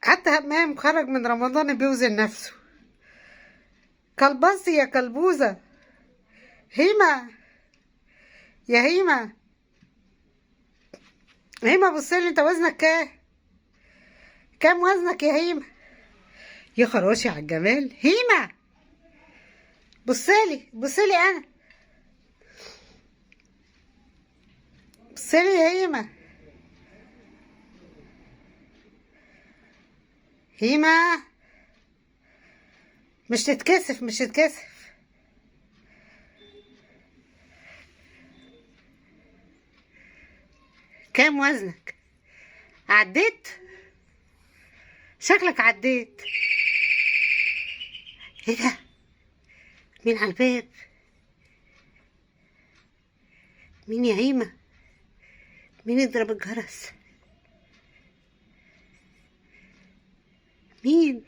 حتى همام خرج من رمضان بيوزن نفسه. كلبصي يا كلبوزة. هيما يا هيما. هيما بصيلي، انت وزنك كام وزنك يا هيما؟ يا خراشي على الجمال. هيما بصيلي انا. بصيلي يا هيما. هيما مش تتكسف. كام وزنك؟ عديت؟ شكلك عديت. ايه ده؟ مين على الباب؟ مين يا هيما؟ مين يضرب الجرس؟ مين؟